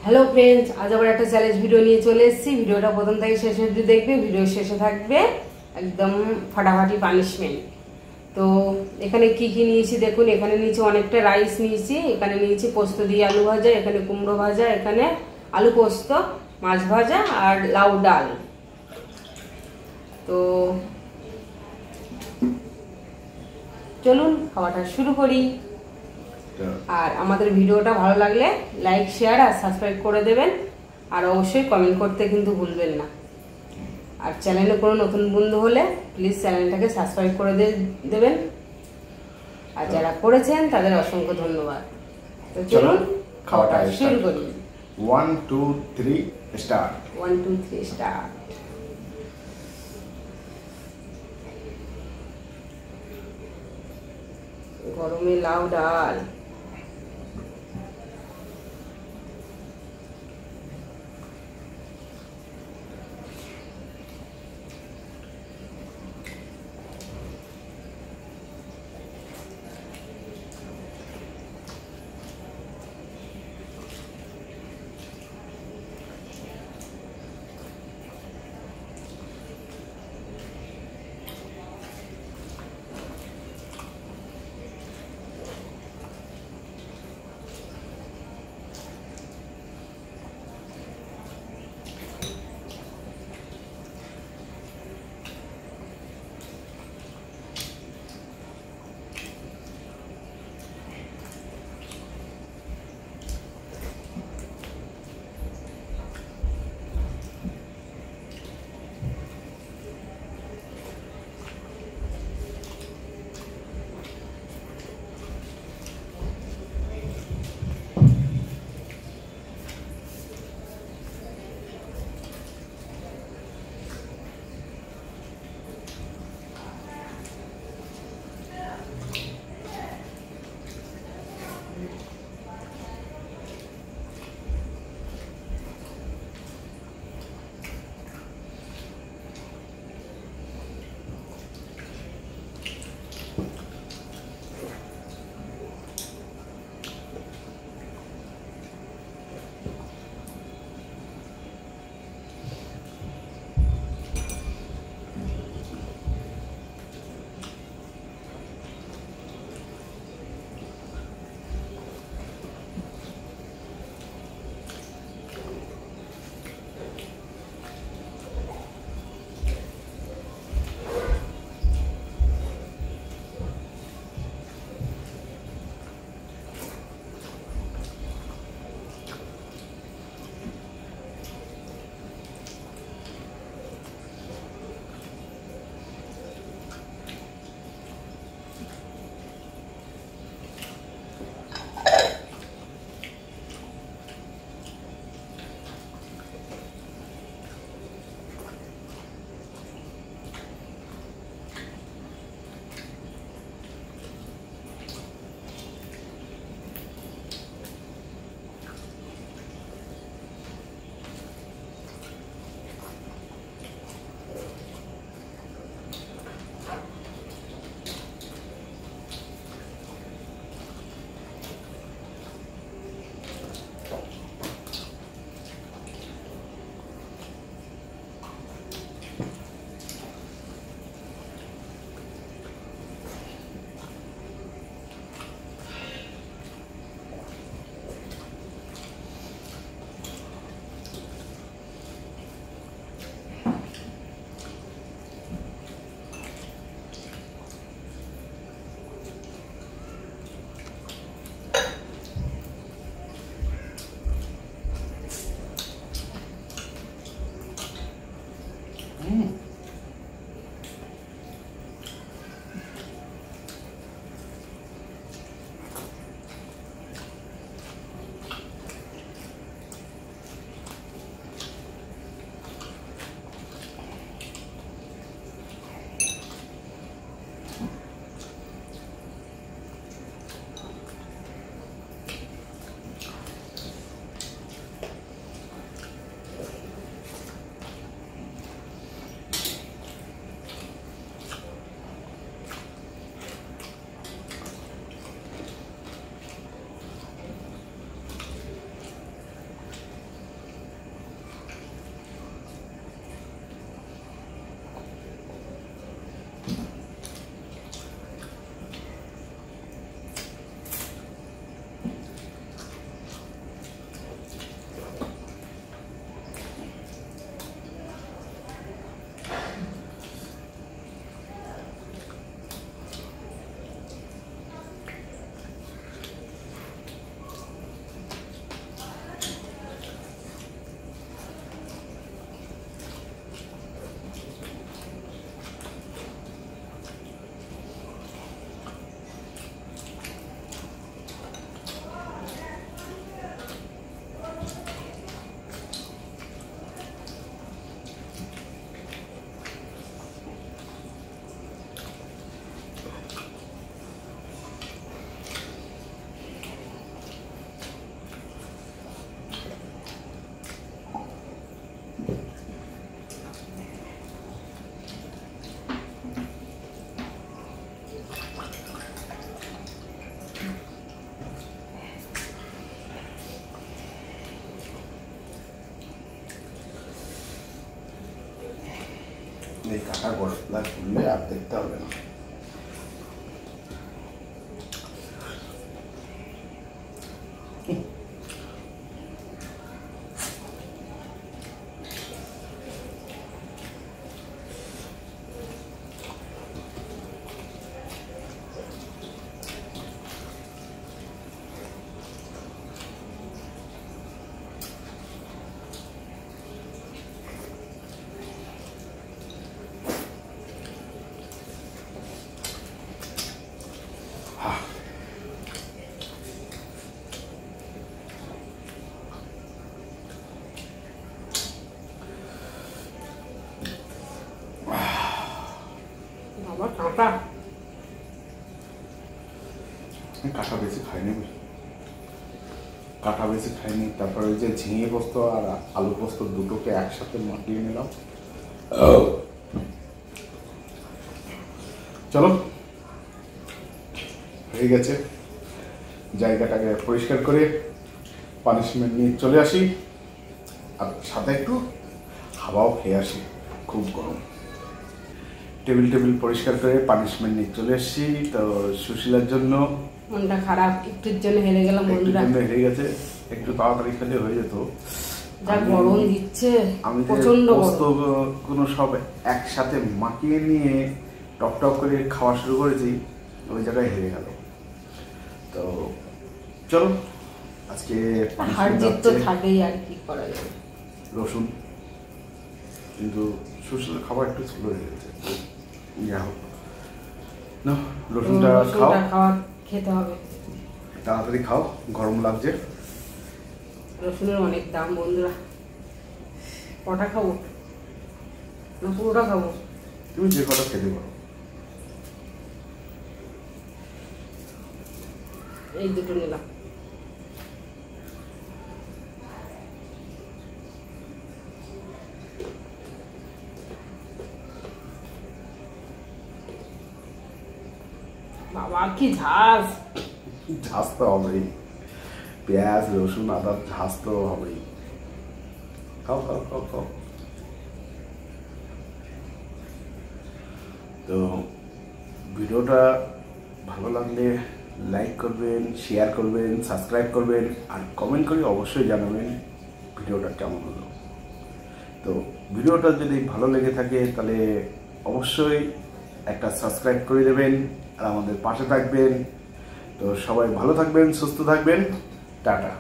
Hello friends, আজ আবার একটা চ্যালেঞ্জ ভিডিও নিয়ে চলে এসেছি। ভিডিওটা প্রথম থেকে শেষ অবধি দেখবে। ভিডিও শেষে থাকবে একদম ফাটাফাটি পানিশমেন্ট। তো এখানে কি কি নিয়েছি দেখুন। এখানে নিয়েছি অনেকটা রাইস নিয়েছি, এখানে নিয়েছি পোস্ত দিয়ে আলু ভাজা, এখানে কুমড়ো ভাজা, এখানে আলু পোস্ত, মাছ ভাজা আর লাউ ডাল। তো চলুন খাওয়াটা শুরু করি। আর আমাদের ভিডিওটা ভালো লাগলে লাইক, শেয়ার আর সাবস্ক্রাইব করে দেবেন। আর অবশ্যই কমেন্ট করতে কিন্তু ভুলবেন না। আর চ্যানেলে কোনো নতুন বন্ধু হলে প্লিজ চ্যানেলটাকে সাবস্ক্রাইব করে দেবেন। আর যারা করেছেন তাদের অসংখ্য ধন্যবাদ। তো চলুন খাওয়াটা শুরু করি। 1 2 3 স্টার্ট। 1 2 3 স্টার্ট। গরমে লাউ ডাল। পাতলা করলে আর দেখতে হবে না। কাঁটা বেশি খাইনি, কাঁটা বেশি খাইনি। তারপরে ওই যে ঝিঙে পোস্ত আর আলু পোস্ত দুটোকে একসাথে মাখিয়ে নিলাম। চলো, হয়ে গেছে। জায়গাটাকে পরিষ্কার করে পানিশমেন্ট নিয়ে চলে আসি, আর সাথে একটু হাওয়াও খেয়ে আসি, খুব গরম। টেবিল পরিষ্কার করে পানিশমেন্ট নিয়ে চলে এসেছি। তো সুশীলার জন্য মনটা খারাপ, একটুর জন্য হেরে গেলাম বন্ধুরা। হেরে গেছে, একটু তাড়াতাড়ি খেলে হয়ে যেত। যা গরম দিচ্ছে, আমি প্রচন্ড পোস্ত কোনো সব একসাথে মাখিয়ে নিয়ে টক করে খাওয়া শুরু করেছি, ওই জায়গায় হেরে গেল। তো চলো, আজকে হার জিত তো থাকেই, আর কি করা যাবে। রসুন, কিন্তু সুশীলার খাবার একটু ছোট হয়ে গেছে। যা হোক না, রসুনটা খাওয়া খেতে হবে, তাড়াতাড়ি খাও, গরম লাগছে। রসুনের অনেক দাম বন্ধুরা। কটা খাবো না পুরোটা খাবো? তুমি যে কটা খেতে পারো। এই দুটো নিলাম। বাবা কি ঝাঁজ! ঝাঁজ তো হবেই, পেঁয়াজ রসুন আদার ঝাঁজ তো হবেই। খাও খাও খাও খাও। তো ভিডিওটা ভালো লাগলে লাইক করবেন, শেয়ার করবেন, সাবস্ক্রাইব করবেন, আর কমেন্ট করে অবশ্যই জানাবেন ভিডিওটা কেমন হলো। তো ভিডিওটা যদি ভালো লেগে থাকে তাহলে অবশ্যই একটা সাবস্ক্রাইব করে দেবেন আর আমাদের পাশে থাকবেন। তো সবাই ভালো থাকবেন, সুস্থ থাকবেন, টাটা।